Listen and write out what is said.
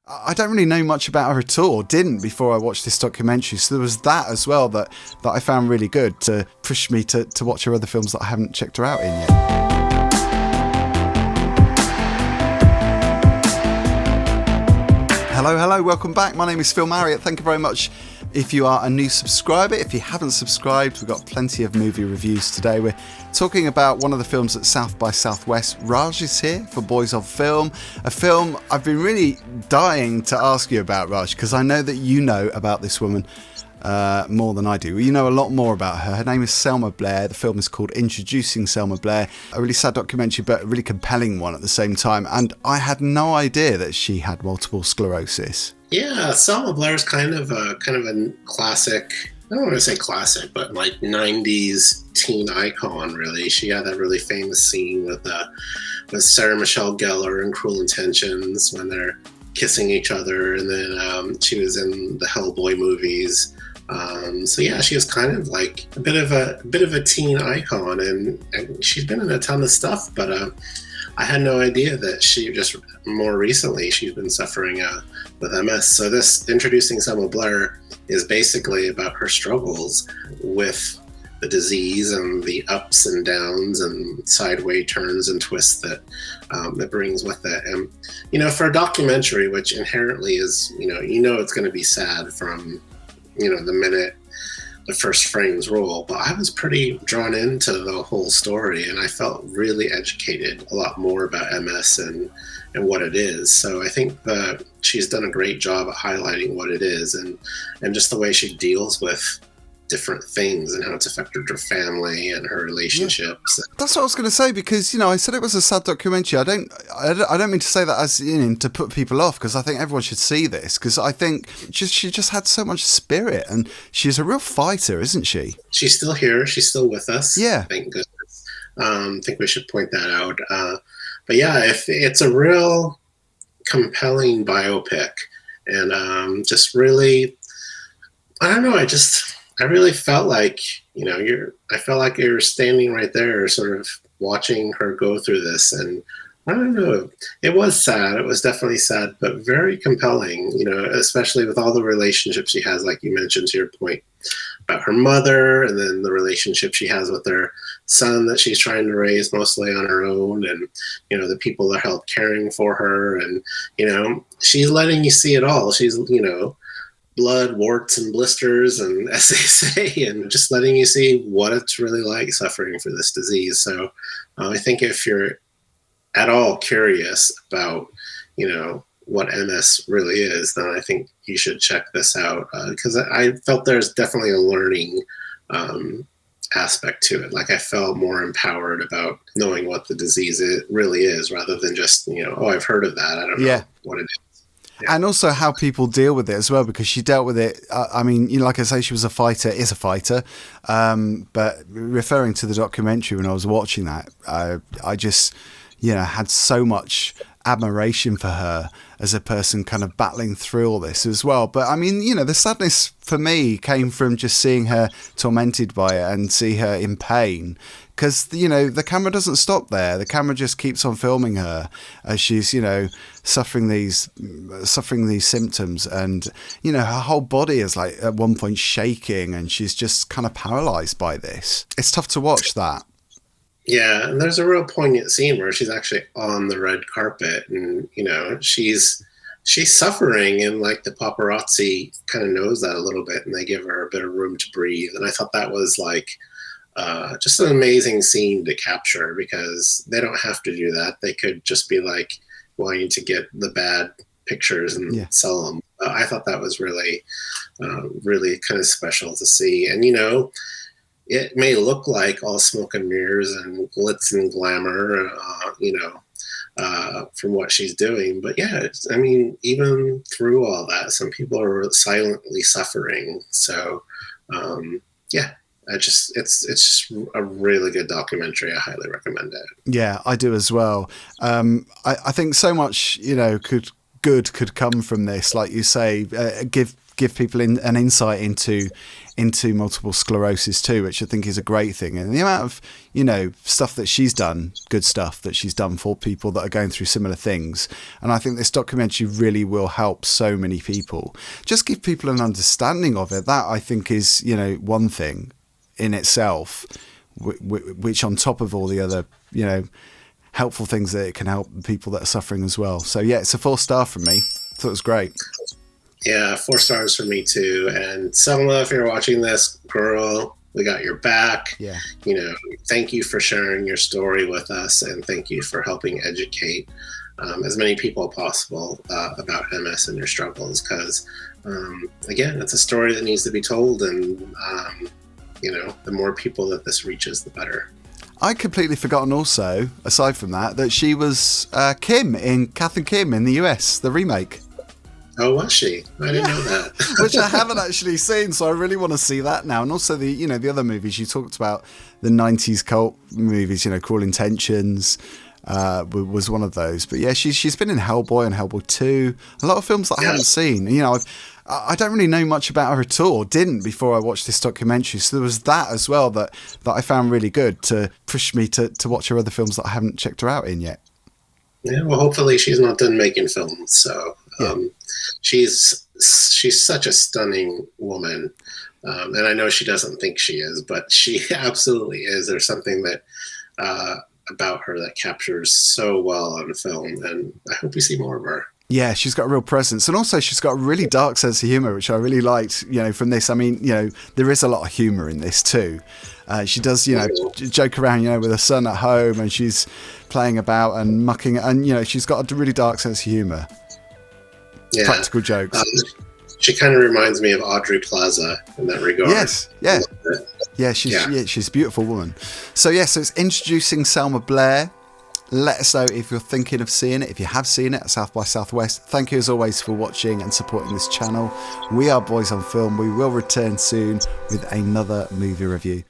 I don't really know much about her at all, or didn't before I watched this documentary. So there was that as well that I found really good to push me to watch her other films that I haven't checked her out in yet. Hello, welcome back. My name is Phil Marriott. Thank you very much if you are a new subscriber. If you haven't subscribed, we've got plenty of movie reviews today. We're talking about one of the films at South by Southwest. Raj is here for Boys On Film, a film I've been really dying to ask you about, Raj, because I know that you know about this woman more than I do. You know a lot more about her. Her name is Selma Blair. The film is called Introducing Selma Blair. A really sad documentary, but a really compelling one at the same time. And I had no idea that she had multiple sclerosis. Yeah, Selma Blair is kind of a classic. I don't want to say classic, but like 90s teen icon, really. She had that really famous scene with Sarah Michelle Gellar in Cruel Intentions when they're kissing each other, and then she was in the Hellboy movies. So yeah, she was kind of like a bit of a teen icon, and she's been in a ton of stuff. But I had no idea that she just more recently she's been suffering with MS. So this Introducing Selma Blair is basically about her struggles with the disease and the ups and downs and sideways turns and twists that it brings with it. And for a documentary, which inherently is it's going to be sad from the minute the first frames roll, but I was pretty drawn into the whole story, and I felt really educated a lot more about MS and what it is. So I think that she's done a great job at highlighting what it is and just the way she deals with different things and how it's affected her family and her relationships. Yeah. That's what I was going to say, because I said it was a sad documentary. I don't mean to say that as to put people off, because I think everyone should see this, because I think she just had so much spirit, and she's a real fighter, isn't she? She's still here. She's still with us. Yeah. Thank goodness. I think we should point that out. But yeah, if it's a real compelling biopic, and just really, I don't know. I really felt like, I felt like you're standing right there sort of watching her go through this. And I don't know, it was sad. It was definitely sad, but very compelling, especially with all the relationships she has, like you mentioned to your point about her mother, and then the relationship she has with her son that she's trying to raise mostly on her own, and, the people that help caring for her. And, she's letting you see it all. She's, blood, warts, and blisters, and as they say, and just letting you see what it's really like suffering for this disease. So I think if you're at all curious about, what MS really is, then I think you should check this out, because I felt there's definitely a learning aspect to it. Like I felt more empowered about knowing what the disease really is, rather than just, I've heard of that. I don't know what it is. Yeah. And also how people deal with it as well, because she dealt with it. Like I say, she was a fighter, is a fighter. But referring to the documentary when I was watching that, I just, had so much admiration for her as a person kind of battling through all this as well. But the sadness for me came from just seeing her tormented by it and see her in pain. Because, the camera doesn't stop there. The camera just keeps on filming her as she's, suffering these symptoms. And, her whole body is like at one point shaking, and she's just kind of paralyzed by this. It's tough to watch that. Yeah, and there's a real poignant scene where she's actually on the red carpet, and, she's suffering, and like the paparazzi kind of knows that a little bit, and they give her a bit of room to breathe. And I thought that was like, just an amazing scene to capture, because they don't have to do that. They could just be like wanting to get the bad pictures and sell them. I thought that was really, really kind of special to see. And, it may look like all smoke and mirrors and glitz and glamour, from what she's doing. But yeah, even through all that, some people are silently suffering. So, it's just a really good documentary. I highly recommend it. Yeah, I do as well. I think so much, could come from this, like you say, give give people an insight into multiple sclerosis too, which I think is a great thing. And the amount of, you know, stuff that she's done, good stuff that she's done for people that are going through similar things. And I think this documentary really will help so many people. Just give people an understanding of it. That I think is, you know, one thing in itself, which on top of all the other, you know, helpful things that it can help people that are suffering as well. So yeah, it's a 4-star from me. Thought it was great. Yeah, 4 stars for me too. And Selma, if you're watching this, girl, we got your back. Yeah. You know, thank you for sharing your story with us, and thank you for helping educate as many people as possible about MS and your struggles. Because again, it's a story that needs to be told, and you know, the more people that this reaches, the better. I'd completely forgotten also, aside from that she was Kim in Kath and Kim in the US, the remake. Oh, was she? I didn't know that. Which I haven't actually seen, so I really want to see that now. And also the, you know, the other movies you talked about, the 90s cult movies, you know, Cruel Intentions was one of those. But yeah, she's been in Hellboy and Hellboy 2, a lot of films that I haven't seen. You know, I don't really know much about her at all, or didn't before I watched this documentary. So there was that as well that I found really good to push me to watch her other films that I haven't checked her out in yet. Yeah, well, hopefully she's not done making films. So she's such a stunning woman. And I know she doesn't think she is, but she absolutely is. There's something that about her that captures so well on film, and I hope we see more of her. Yeah, she's got a real presence. And also she's got a really dark sense of humour, which I really liked, you know, from this. I mean, you know, there is a lot of humour in this too. She does, you know, joke around, you know, with her son at home, and she's playing about and mucking, and, you know, she's got a really dark sense of humour. Yeah. Practical jokes. She kind of reminds me of Audrey Plaza in that regard. Yes, yeah. Yeah, she's a beautiful woman. So, so it's introducing Selma Blair. Let us know if you're thinking of seeing it. If you have seen it at South by Southwest, thank you as always for watching and supporting this channel. We are Boys on Film. We will return soon with another movie review.